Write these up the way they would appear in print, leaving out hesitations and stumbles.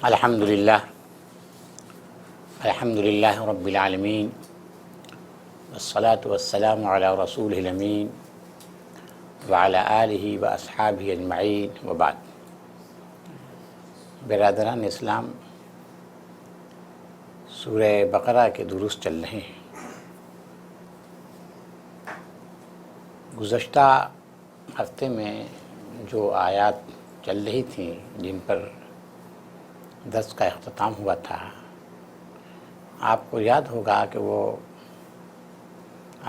الحمدللہ رب العالمین والصلاة والسلام علی رسولہ الامین وعلی آلہ واصحابہ اجمعین وبعد۔ برادران اسلام، سورہ بقرہ کے دروس چل رہے ہیں۔ گزشتہ ہفتے میں جو آیات چل رہی تھیں جن پر درس کا اختتام ہوا تھا، آپ کو یاد ہوگا کہ وہ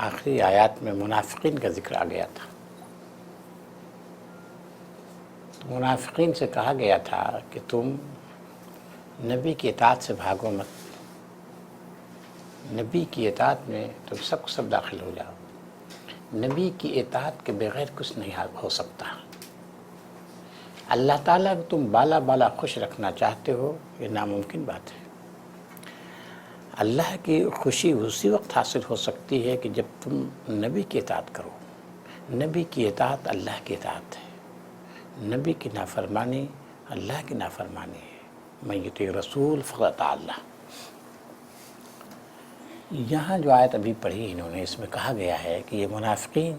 آخری آیات میں منافقین کا ذکر آ گیا تھا۔ منافقین سے کہا گیا تھا کہ تم نبی کی اطاعت سے بھاگو مت، نبی کی اطاعت میں تم سب داخل ہو جاؤ، نبی کی اطاعت کے بغیر کچھ نہیں ہو سکتا۔ اللہ تعالیٰ کو تم بالا خوش رکھنا چاہتے ہو، یہ ناممکن بات ہے۔ اللہ کی خوشی اسی وقت حاصل ہو سکتی ہے کہ جب تم نبی کی اطاعت کرو۔ نبی کی اطاعت اللہ کی اطاعت ہے، نبی کی نافرمانی اللہ کی نافرمانی ہے۔ من یطیع رسول فقد اطاع اللہ۔ یہاں جو آیت ابھی پڑھی انہوں نے، اس میں کہا گیا ہے کہ یہ منافقین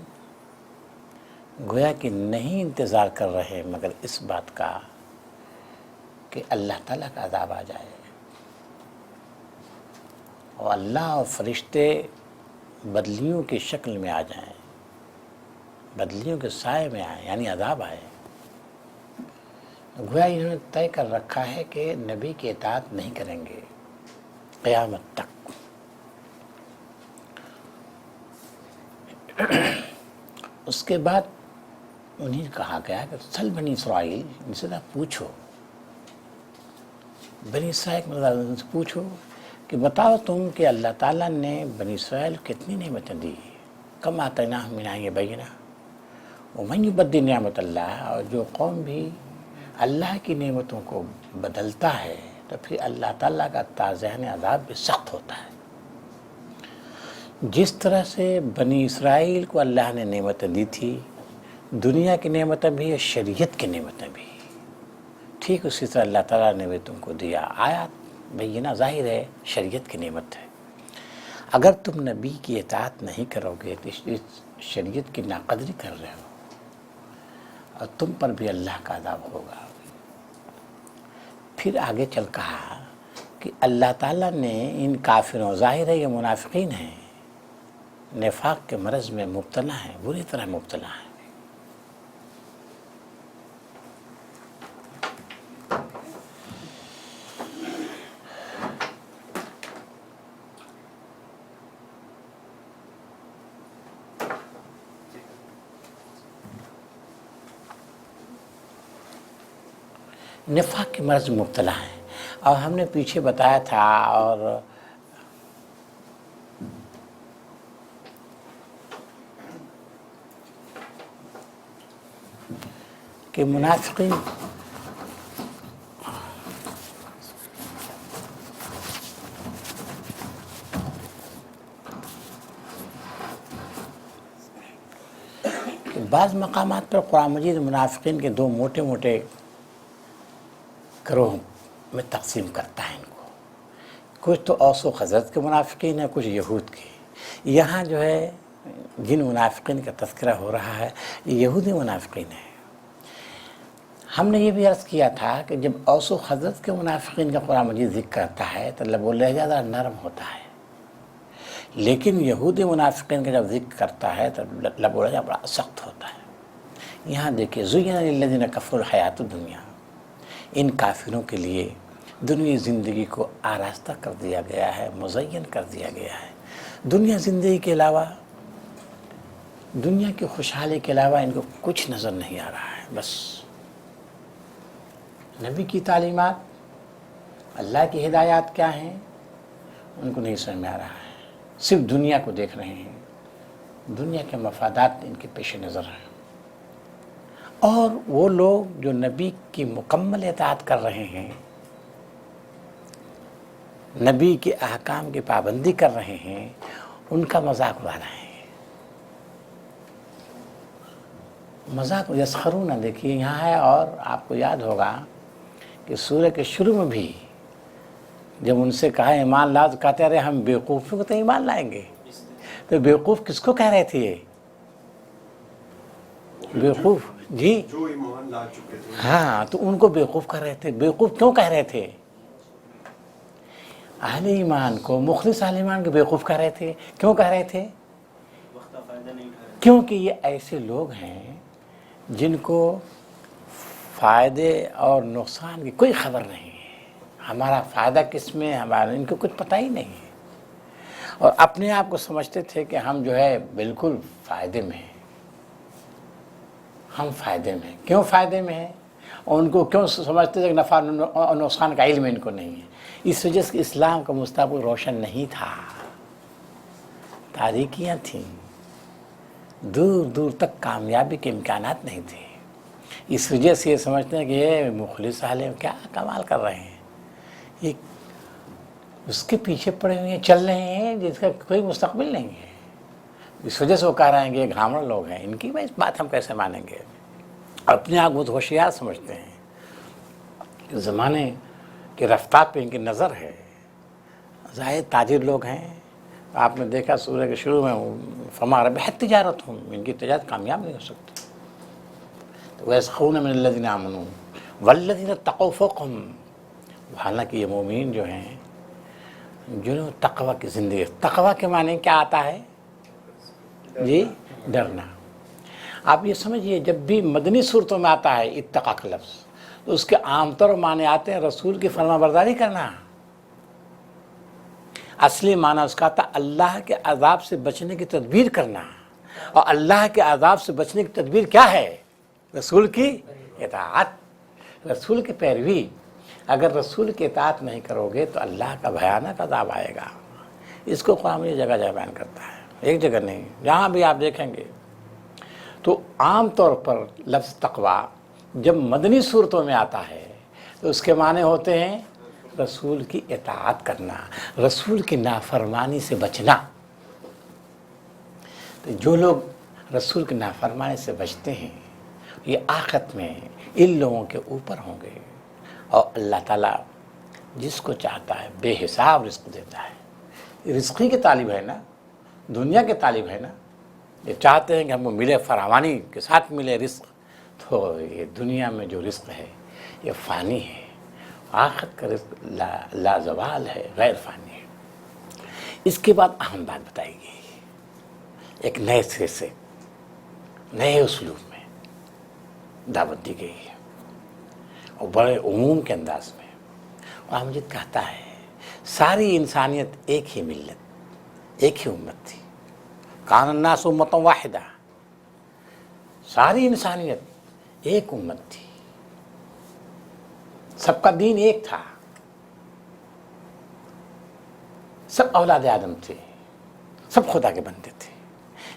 گویا کہ نہیں انتظار کر رہے مگر اس بات کا کہ اللہ تعالیٰ کا عذاب آ جائے اور اللہ اور فرشتے بدلیوں کی شکل میں آ جائیں، بدلیوں کے سائے میں آئیں، یعنی عذاب آئے۔ گویا انہوں نے طے کر رکھا ہے کہ نبی کی اطاعت نہیں کریں گے قیامت تک۔ اس کے بعد انہیں کہا گیا کہ سل بنی اسرائیل، ان سے پوچھو، بنی اسرائیل سے پوچھو کہ بتاؤ تم کہ اللہ تعالیٰ نے بنی اسرائیل کتنی نعمتیں دی، کم آتیناہم من آیۃ بینہ ومن یبدل نعمت اللہ، اور جو قوم بھی اللہ کی نعمتوں کو بدلتا ہے تو پھر اللہ تعالیٰ کا تازیان عذاب بھی سخت ہوتا ہے۔ جس طرح سے بنی اسرائیل کو اللہ نے نعمتیں دی تھی، دنیا کی نعمتیں بھی اور شریعت کی نعمتیں بھی، ٹھیک اسی طرح اللہ تعالیٰ نے بھی تم کو دیا۔ آیات بینہ ظاہر ہے شریعت کی نعمت ہے۔ اگر تم نبی کی اطاعت نہیں کرو گے تو اس شریعت کی ناقدری کر رہے ہو اور تم پر بھی اللہ کا عذاب ہوگا۔ پھر آگے چل کہا کہ اللہ تعالیٰ نے ان کافروں، ظاہر ہے یہ منافقین ہیں، نفاق کے مرض میں مبتلا ہیں، بری طرح مبتلا ہیں۔ نفاق کے مرض میں مبتلا ہیں، اور ہم نے پیچھے بتایا تھا اور کہ منافقین بعض مقامات پر قرآن مجید منافقین کے دو موٹے گروہ میں تقسیم کرتا ہے ان کو۔ کچھ تو اوس و خزرج کے منافقین ہیں، کچھ یہود کے۔ یہاں جو ہے جن منافقین کا تذکرہ ہو رہا ہے یہ یہودی منافقین ہیں۔ ہم نے یہ بھی عرض کیا تھا کہ جب اوس و خزرج کے منافقین کا قرآن مجید ذکر کرتا ہے تو لب و لہجہ ذرا نرم ہوتا ہے، لیکن یہودی منافقین کا جب ذکر کرتا ہے تو لب و لہجہ بڑا سخت ہوتا ہے۔ یہاں دیکھیں، زُیِّنَ لِلَّذِينَ كَفَرُوا الْحَيَاةُ الدُّنْيَا، ان کافروں کے لیے دنیا زندگی کو آراستہ کر دیا گیا ہے، مزین کر دیا گیا ہے۔ دنیا زندگی کے علاوہ، دنیا کی خوشحالی کے علاوہ ان کو کچھ نظر نہیں آ رہا ہے۔ بس نبی کی تعلیمات، اللہ کی ہدایات کیا ہیں ان کو نہیں سمجھ میں آ رہا ہے، صرف دنیا کو دیکھ رہے ہیں، دنیا کے مفادات ان کے پیش نظر ہیں۔ اور وہ لوگ جو نبی کی مکمل اطاعت کر رہے ہیں، نبی کے احکام کی پابندی کر رہے ہیں، ان کا مذاق اڑا رہے ہیں۔ مذاق یسخرون دیکھیے یہاں ہے، اور آپ کو یاد ہوگا کہ سورہ کے شروع میں بھی جب ان سے کہا ایمان لا تو کہتے رہے ہم بیوقوفوں کو تو ایمان لائیں گے. تو بیوقوف کس کو کہہ رہے تھے؟ یہ بیوقوف جی جو ایمان لا چکے تھے. ہاں، تو ان کو بیوقوف کہہ رہے تھے. بیوقوف کیوں کہہ رہے تھے؟ اہل ایمان کو، مخلص اہل ایمان کو بیوقوف کہہ رہے تھے. کیوں کہہ رہے تھے؟ کیونکہ یہ ایسے لوگ ہیں جن کو فائدے اور نقصان کی کوئی خبر نہیں ہے. ہمارا فائدہ کس میں، ہمارا ان کو کچھ پتہ ہی نہیں ہے، اور اپنے آپ کو سمجھتے تھے کہ ہم جو ہے بالکل فائدے میں ہیں. ہم فائدے میں ہیں. کیوں فائدے میں ہیں؟ اور ان کو کیوں سمجھتے تھے کہ نفع اور نقصان کا علم ان کو نہیں ہے؟ اس وجہ سے اسلام کا مستقبل روشن نہیں تھا. تاریکیاں تھیں، دور دور تک کامیابی کے امکانات نہیں تھے. اس وجہ سے یہ سمجھتے ہیں کہ یہ مخلص اہل کیا کمال کر رہے ہیں، یہ اس کے پیچھے پڑے ہوئے ہیں، چل رہے ہیں جس کا کوئی مستقبل نہیں ہے. اس وجہ سے وہ کہہ رہے ہیں کہ یہ گھامڑ لوگ ہیں، ان کی بھائی بات ہم کیسے مانیں گے. اپنے آپ بہت ہوشیار سمجھتے ہیں کہ زمانے کی رفتار پہ ان کی نظر ہے. ظاہر تاجر لوگ ہیں. آپ نے دیکھا سورہ کے شروع میں فما ربحت تجارتہم، ان کی تجارت کامیاب نہیں ہو سکتی. وَيَسْخَرُونَ مِنَ الَّذِينَ آمَنُوا وَالَّذِينَ اتَّقَوْا فَوْقَهُمْ. حالانکہ یہ مومین جو ہیں جنہوں تقوی کی زندگی، تقوی کے معنی کیا آتا ہے جی؟ ڈرنا. آپ یہ سمجھیے جب بھی مدنی صورتوں میں آتا ہے اتقا کا لفظ تو اس کے عام طور معنی آتے ہیں رسول کی فرما برداری کرنا. اصلی معنی اس کا تھا اللہ کے عذاب سے بچنے کی تدبیر کرنا. اور اللہ کے عذاب سے بچنے کی تدبیر کیا ہے؟ رسول کی اطاعت، رسول کی پیروی. اگر رسول کی اطاعت نہیں کرو گے تو اللہ کا بھیانک عذاب آئے گا. اس کو قرآن یہ جگہ جگہ بیان کرتا ہے، ایک جگہ نہیں، جہاں بھی آپ دیکھیں گے. تو عام طور پر لفظ تقوی جب مدنی صورتوں میں آتا ہے تو اس کے معنی ہوتے ہیں رسول کی اطاعت کرنا، رسول کی نافرمانی سے بچنا. تو جو لوگ رسول کی نافرمانی سے بچتے ہیں یہ آخرت میں ان لوگوں کے اوپر ہوں گے. اور اللہ تعالیٰ جس کو چاہتا ہے بے حساب رزق دیتا ہے. رزقی کے طالب ہے نا، دنیا کے طالب ہے نا، یہ چاہتے ہیں کہ ہم کو ملے، فراوانی کے ساتھ ملے رزق. تو یہ دنیا میں جو رزق ہے یہ فانی ہے، آخرت کا رزق لازوال ہے، غیر فانی ہے. اس کے بعد اہم بات بتائی گئی، ایک نئے سرے سے نئے اسلوب میں دعوت دی گئی ہے اور بڑے عموم کے انداز میں. اور مجید کہتا ہے ساری انسانیت ایک ہی ملت، ایک ہی امت تھی. کان الناس امۃ واحدہ، ساری انسانیت ایک امت تھی، سب کا دین ایک تھا، سب اولاد آدم تھے، سب خدا کے بندے تھے.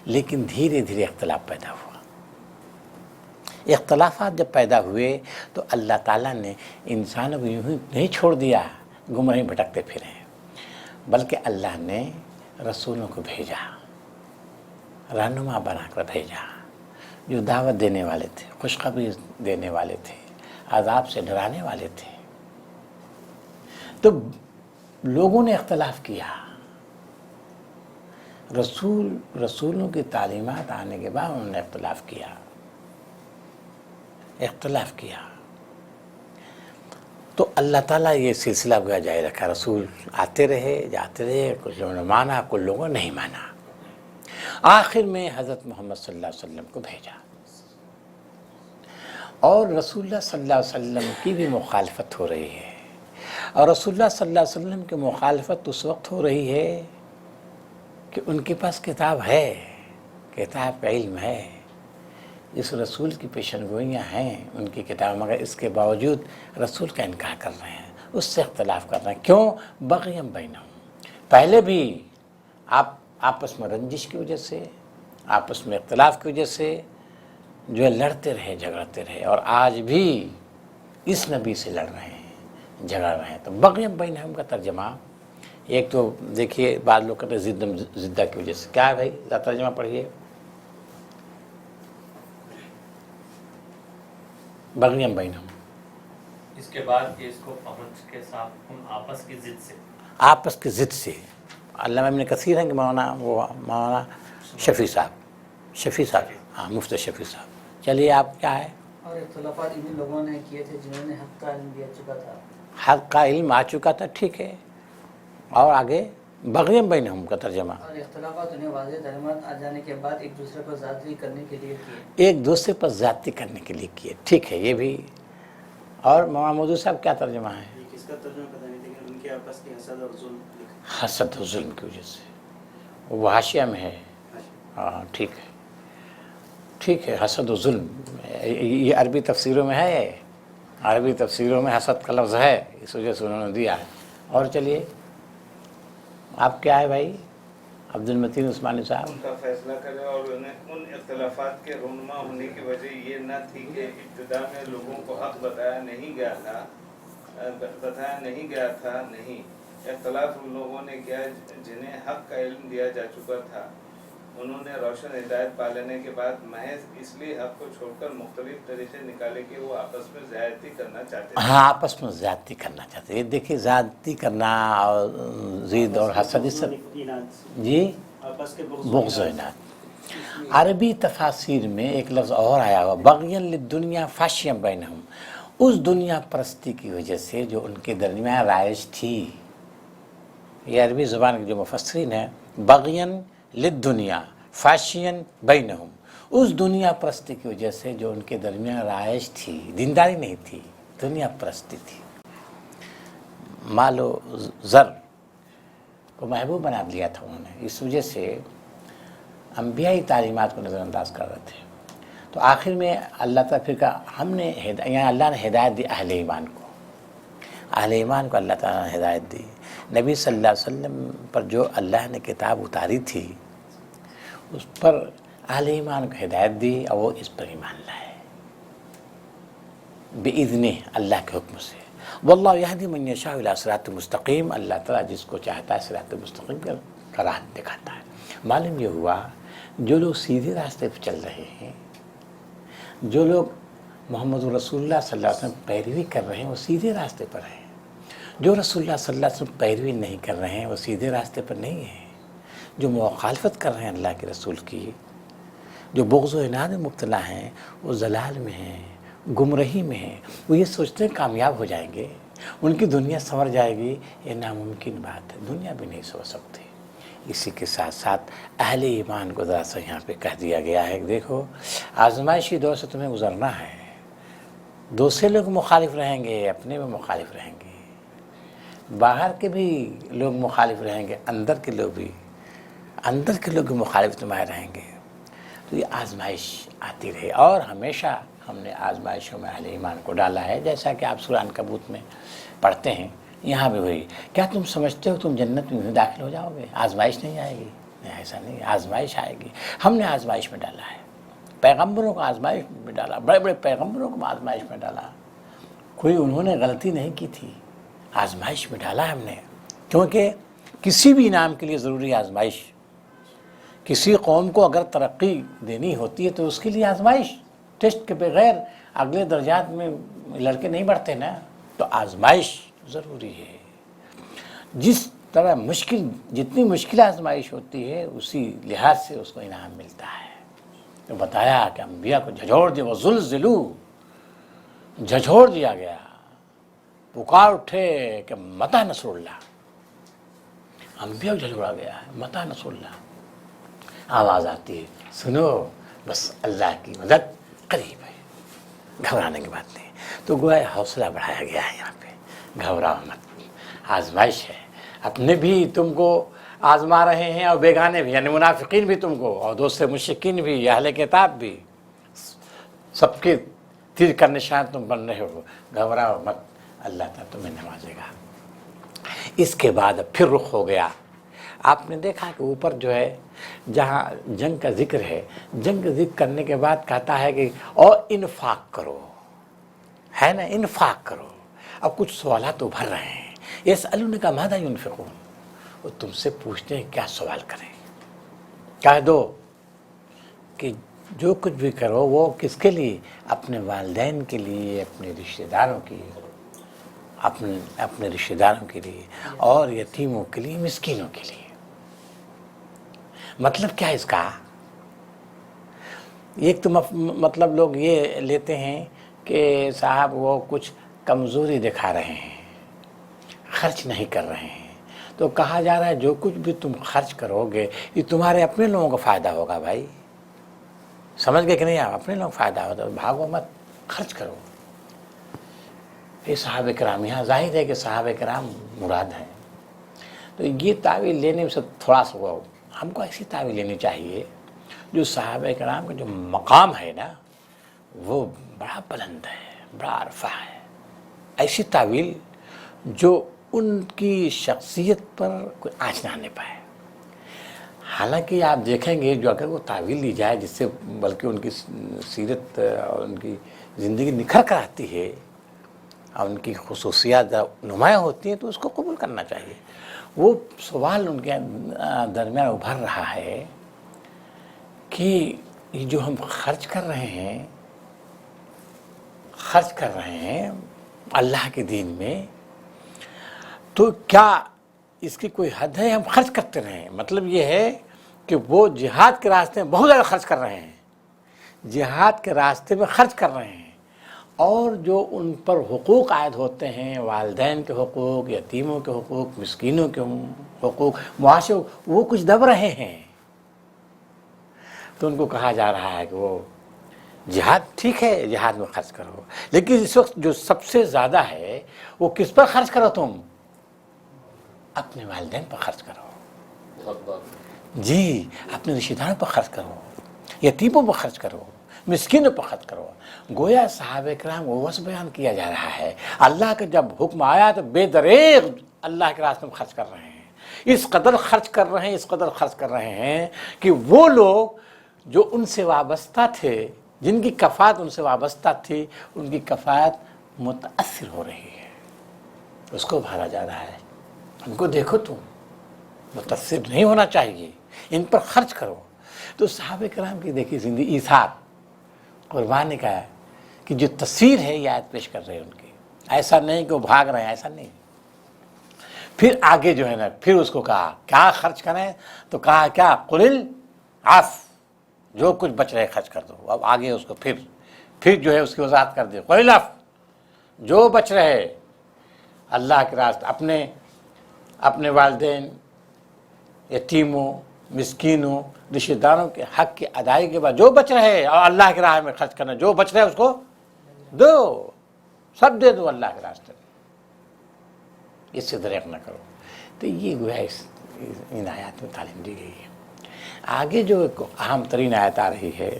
لیکن دھیرے دھیرے اختلاف پیدا ہوا. اختلافات جب پیدا ہوئے تو اللہ تعالیٰ نے انسانوں کو یوں ہی نہیں چھوڑ دیا گمراہی بھٹکتے پھریں، بلکہ اللہ نے رسولوں کو بھیجا، رہنما بنا کر بھیجا، جو دعوت دینے والے تھے، خوشخبری دینے والے تھے، عذاب سے ڈرانے والے تھے. تو لوگوں نے اختلاف کیا. رسولوں کی تعلیمات آنے کے بعد انہوں نے اختلاف کیا. تو اللہ تعالیٰ یہ سلسلہ گویا جاری رکھا. رسول آتے رہے جاتے رہے، کچھ لوگوں نے مانا، کچھ لوگوں نے نہیں مانا. آخر میں حضرت محمد صلی اللہ علیہ وسلم کو بھیجا، اور رسول اللہ صلی اللہ علیہ وسلم کی بھی مخالفت ہو رہی ہے. اور رسول اللہ صلی اللہ علیہ وسلم کی مخالفت اس وقت ہو رہی ہے کہ ان کے پاس کتاب ہے، کتاب کا علم ہے، اس رسول کی پیشن گوئیاں ہیں ان کی کتاب، مگر اس کے باوجود رسول کا انکار کر رہے ہیں، اس سے اختلاف کر رہے ہیں. کیوں؟ بغیم بینہم. پہلے بھی آپ آپس میں رنجش کی وجہ سے، آپس میں اختلاف کی وجہ سے جو ہے لڑتے رہے، جھگڑتے رہے، اور آج بھی اس نبی سے لڑ رہے ہیں، جھگڑ رہے ہیں. تو بغیم بینہم کا ترجمہ ایک تو دیکھیے بعض لوگ کہتے ہیں زدہ کی وجہ سے. کیا ہے بھائی؟ ترجمہ پڑھیے. بغیم بینہم. اس کے بعد اس کو پہنچ کے صاحب ان آپس کی ضد سے، آپس کی ضد سے. علامہ ابن کثیر ہیں کہ مولانا شفیع صاحب ہاں مفتی شفیع صاحب. چلیے آپ کیا ہے. اور اختلافات انہیں لوگوں نے کیے تھے جنہوں نے حق کا علم دیا چکا تھا. حق کا علم آ چکا تھا، ٹھیک ہے. اور آگے بغیم بینہم کا ترجمہ. اور اختلافات انہیں واضح تعلیمات آ جانے کے بعد ایک دوسرے پر زیادتی کرنے کے لیے کیے. ایک دوسرے پر زیادتی کرنے کے لیے کیے، ٹھیک ہے یہ بھی. اور مولانا مودودی صاحب کیا ترجمہ ہے. کس کا ترجمہ پتہ نہیں، لیکن ان کے آپس کی حسد اور ظلم لکھا. حسد و ظلم کی وجہ سے وہ حاشیہ میں ہے. ہاں ٹھیک ہے، ٹھیک ہے. حسد و ظلم یہ عربی تفسیروں میں ہے، عربی تفسیروں میں حسد کا لفظ ہے، اس وجہ سے انہوں نے دیا ہے. اور چلیے آپ کیا ہے بھائی عبد المتین عثمانی صاحب. ان کا فیصلہ کرے اور انہیں ان اختلافات کے رونما ہونے کی وجہ یہ نہ تھی کہ ابتدا میں لوگوں کو حق بتایا نہیں گیا تھا. نہیں، اختلاف ان لوگوں نے کیا جنہیں حق کا علم دیا جا چکا تھا. انہوں نے روشن ہدایت پا لینے کے بعد محض اس لیے حق کو چھوڑ کر مختلف طریقے نکالے کہ وہ آپس میں زیادتی کرنا چاہتے تھے. ہاں آپس میں زیادتی کرنا چاہتے ہیں. یہ دیکھیے زیادتی کرنا اور ضد اور حسد اس سب جی آپس کے بغض و عناد. عربی تفاسیر میں ایک لفظ اور آیا ہوا بغین للدنیا فاشیم بینہم. اس دنیا پرستی کی وجہ سے جو ان کے درمیان رائج تھی. یہ عربی زبان کے جو مفسرین ہیں بغین للدنیا فاشین بینہم، اس دنیا پرستی کی وجہ سے جو ان کے درمیان رائج تھی. دینداری نہیں تھی، دنیا پرستی تھی. مال و زر کو محبوب بنا لیا تھا انہوں نے، اس وجہ سے انبیائی تعلیمات کو نظر انداز کر رہے تھے. تو آخر میں اللہ تعالیٰ پھر کہا ہم نے یعنی اللہ نے ہدایت دی اہل ایمان کو. اہل ایمان کو اللہ تعالیٰ نے ہدایت دی. نبی صلی اللہ علیہ وسلم پر جو اللہ نے کتاب اتاری تھی اس پر اہل ایمان کو ہدایت دی اور وہ اس پر ایمان لائے بِإِذْنِهِ، اللہ کے حکم سے. واللہ یہدی من یشاء الی صراط مستقیم، اللہ تعالیٰ جس کو چاہتا ہے صراط مستقیم کا راہ دکھاتا ہے. معلوم یہ ہوا جو لوگ سیدھے راستے پہ چل رہے ہیں، جو لوگ محمد رسول اللہ صلی اللہ علیہ وسلم پیروی کر رہے ہیں وہ سیدھے راستے پر ہیں. جو رسول اللہ صلی اللہ علیہ وسلم پیروی نہیں کر رہے ہیں وہ سیدھے راستے پر نہیں ہیں. جو مخالفت کر رہے ہیں اللہ کے رسول کی، جو بغض و عناد میں مبتلا ہیں، وہ ضلال میں ہیں، گمراہی میں ہیں. وہ یہ سوچتے ہیں کامیاب ہو جائیں گے، ان کی دنیا سنور جائے گی. یہ ناممکن بات ہے، دنیا بھی نہیں سنور سکتی. اسی کے ساتھ ساتھ اہل ایمان کو ذرا سا یہاں پہ کہہ دیا گیا ہے کہ دیکھو آزمائشی دور سے تمہیں گزرنا ہے. دوسرے لوگ مخالف رہیں گے، اپنے میں مخالف رہیں گے، باہر کے بھی لوگ مخالف رہیں گے، اندر کے لوگ بھی مخالف تمہارے رہیں گے. تو یہ آزمائش آتی رہی اور ہمیشہ ہم نے آزمائشوں میں اہل ایمان کو ڈالا ہے. جیسا کہ آپ سورہ عنکبوت میں پڑھتے ہیں، یہاں بھی وہی. کیا تم سمجھتے ہو تم جنت میں داخل ہو جاؤ گے، آزمائش نہیں آئے گی؟ نہیں، ایسا نہیں، آزمائش آئے گی. ہم نے آزمائش میں ڈالا ہے، پیغمبروں کو آزمائش میں ڈالا، بڑے بڑے پیغمبروں کو آزمائش میں ڈالا. کوئی انہوں نے غلطی نہیں کی تھی، آزمائش میں ڈالا ہم نے. کیونکہ کسی بھی انعام کے لیے ضروری آزمائش. کسی قوم کو اگر ترقی دینی ہوتی ہے تو اس کے لیے آزمائش، ٹیسٹ کے بغیر اگلے درجات میں لڑکے نہیں بڑھتے نا. تو آزمائش ضروری ہے. جس طرح جتنی مشکل آزمائش ہوتی ہے اسی لحاظ سے اس کو انعام ملتا ہے. تو بتایا کہ انبیاء کو جھنجھوڑ دیا، وَزُلْزِلُوا، جھنجھوڑ دیا گیا. پکار اٹھے کہ متی نصر اللہ، انبیاء کو جھنجھوڑا گیا ہے، متی نصر اللہ. آواز آتی ہے سنو بس اللہ کی مدد قریب ہے، گھبرانے کی بات نہیں. تو گویا حوصلہ بڑھایا گیا ہے یہاں پہ، گھبراؤ مت، آزمائش ہے. اپنے بھی تم کو آزما رہے ہیں اور بیگانے بھی، یعنی منافقین بھی تم کو، اور دوسرے مشرکین بھی، اہل کتاب بھی، سب کے تیر کا نشان تم بن رہے ہو. گھبراؤ مت، اللہ تعالیٰ تمہیں نوازے گا. اس کے بعد پھر رخ ہو گیا. آپ نے دیکھا کہ اوپر جو ہے جہاں جنگ کا ذکر ہے، جنگ کا ذکر کرنے کے بعد کہتا ہے کہ اور انفاق کرو، ہے نا، انفاق کرو. اب کچھ سوالات ابھر رہے ہیں. یسألونک ماذا ينفقون، وہ تم سے پوچھتے ہیں کیا سوال کریں. کہہ دو کہ جو کچھ بھی کرو وہ کس کے لیے؟ اپنے والدین کے لیے، اپنے رشتہ داروں کے لیے، اپنے رشتہ داروں کے لیے، اور یتیموں کے لیے، مسکینوں کے لیے۔ مطلب کیا اس کا؟ ایک تو مطلب لوگ یہ لیتے ہیں کہ صاحب وہ کچھ کمزوری دکھا رہے ہیں، خرچ نہیں کر رہے ہیں، تو کہا جا رہا ہے جو کچھ بھی تم خرچ کرو گے یہ تمہارے اپنے لوگوں کو فائدہ ہوگا بھائی، سمجھ گئے کہ نہیں؟ آپ اپنے لوگوں کو فائدہ ہوگا، بھاگو مت، خرچ کرو۔ یہ صحابہ کرام، یہاں ظاہر ہے کہ صحابہ کرام مراد ہیں، تو یہ تعویل لینے میں سے تھوڑا سا وہ ہم کو ایسی تعویل لینی چاہیے جو صحابہ کرام کا جو مقام ہے نا وہ بڑا بلند ہے، بڑا عرفہ ہے، ایسی تعویل جو ان کی شخصیت پر کوئی آنچ نہ آنے پائے۔ حالانکہ آپ دیکھیں گے جو اگر وہ تعویل لی جائے جس سے بلکہ ان کی سیرت اور ان کی زندگی نکھر کر آتی ہے اور ان کی خصوصیات نمایاں ہوتی ہیں تو اس کو قبول کرنا چاہیے۔ وہ سوال ان کے درمیان ابھر رہا ہے کہ یہ جو ہم خرچ کر رہے ہیں اللہ کے دین میں، تو کیا اس کی کوئی حد ہے؟ ہم خرچ کرتے رہیں، مطلب یہ ہے کہ وہ جہاد کے راستے میں بہت زیادہ خرچ کر رہے ہیں، جہاد کے راستے میں خرچ کر رہے ہیں، اور جو ان پر حقوق عائد ہوتے ہیں، والدین کے حقوق، یتیموں کے حقوق، مسکینوں کے حقوق، معاشرے، وہ کچھ دب رہے ہیں، تو ان کو کہا جا رہا ہے کہ وہ جہاد ٹھیک ہے، جہاد میں خرچ کرو، لیکن اس وقت جو سب سے زیادہ ہے وہ کس پر خرچ کرو؟ تم اپنے والدین پر خرچ کرو، جی اپنے رشتہ داروں پر خرچ کرو، یتیموں پر خرچ کرو، مسکینوں پر خرچ کرو۔ گویا صحابہ کرام کو وصف بیان کیا جا رہا ہے، اللہ کا جب حکم آیا تو بے دریغ اللہ کے راستے میں خرچ کر رہے ہیں، اس قدر خرچ کر رہے ہیں کہ وہ لوگ جو ان سے وابستہ تھے، جن کی کفایت ان سے وابستہ تھی، ان کی کفایت متاثر ہو رہی ہے، اس کو بھالا جا رہا ہے۔ ان کو دیکھو، تم متاثر نہیں ہونا چاہیے، ان پر خرچ کرو۔ تو صحابہ کرام کی دیکھیے زندگی، ایثار، قربانی کا ہے کہ جو تصویر ہے یہ آیت پیش کر رہے ہیں ان کی، ایسا نہیں کہ وہ بھاگ رہے ہیں، ایسا نہیں۔ پھر آگے جو ہے نا، پھر اس کو کہا کیا خرچ کریں، تو کہا کیا؟ قل العفو، جو کچھ بچ رہے خرچ کر دو۔ اب آگے اس کو پھر جو ہے اس کی وضاحت کر دے، قل العفو، جو بچ رہے اللہ کے راستے، اپنے والدین، یتیموں، مسکینوں، رشتہ داروں کے حق کی ادائیگی کے بعد جو بچ رہے، اور اللہ کی راہ میں خرچ کرنا، جو بچ رہے اس کو دو، سب دے دو اللہ کے راستے میں، اس سے دریغ نہ کرو۔ تو یہ گویا ان آیات میں تعلیم دی گئی ہے۔ آگے جو ایک اہم ترین آیت آ رہی ہے،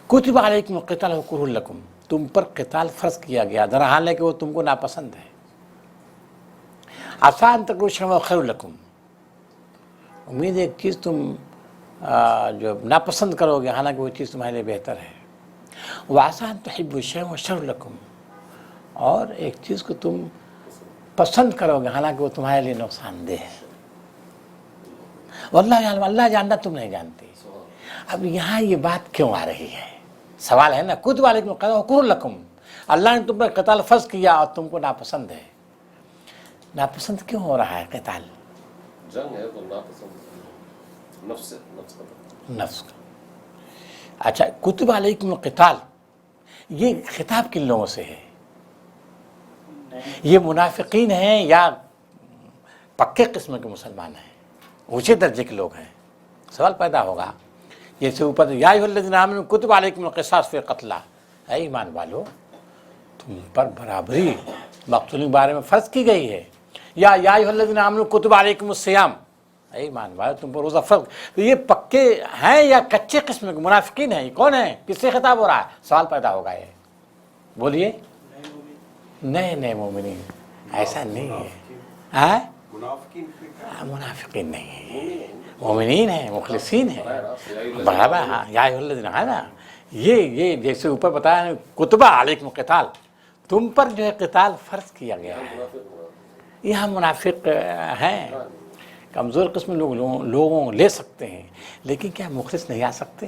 کتب علیکم القتال وهو کرہ لکم، تم پر قتال فرض کیا گیا، در حال ہے کہ وہ تم کو ناپسند ہے۔ عسیٰ ان تکرہوا شیئا وہو خیر لکم، امید ہے ایک چیز تم جو ناپسند کرو گے حالانکہ وہ چیز تمہارے لیے بہتر ہے۔ وعسیٰ ان تحبوا شیئا وہو شر لکم، اور ایک چیز کو تم پسند کرو گے حالانکہ وہ تمہارے لیے نقصان دہ ہے۔ واللہ یعلم، اللہ جانتا تم نہیں جانتے۔ اب یہاں یہ بات کیوں آ رہی ہے؟ سوال ہے نا، کتب علیکم القتال وہو کرہ لکم، اللہ نے تم پر قتال فرض کیا اور تم کو ناپسند ہے۔ ناپسند کیوں ہو رہا ہے قتال؟ جنگ ہے تو ناپسند، نفس کا۔ اچھا، کتب علیکم القتال، یہ خطاب کن لوگوں سے ہے؟ یہ منافقین ہیں یا پکے قسم کے مسلمان ہیں، اونچے درجے کے لوگ ہیں؟ سوال پیدا ہوگا۔ جیسے اوپر یا ایھا الذین آمنوا کتب علیکم القصاص فی القتلی، اے ایمان والو تم پر برابری مقتولین کے بارے میں فرض کی گئی ہے، یا ایھا الذین آمنوا کتب علیکم الصیام، اے ایمان والو تم پر روزہ فرض۔ تو یہ پکے ہیں یا کچے قسم کے منافقین ہیں؟ یہ کون ہیں؟ کس سے خطاب ہو رہا ہے؟ سوال پیدا ہوگا۔ یہ بولیے، نئے مومنین، ایسا نہیں ہے، منافقین نہیں ہیں، مومنین ہیں، مخلصین ہیں، برابر۔ ہاں، یا ایھا الذین ہے نا، یہ جیسے اوپر بتایا کتب علیکم القتال، تم پر جو ہے قتال فرض کیا گیا ہے۔ یہاں منافق ہیں، کمزور قسم لوگوں لے سکتے ہیں، لیکن کیا مخلص نہیں آ سکتے؟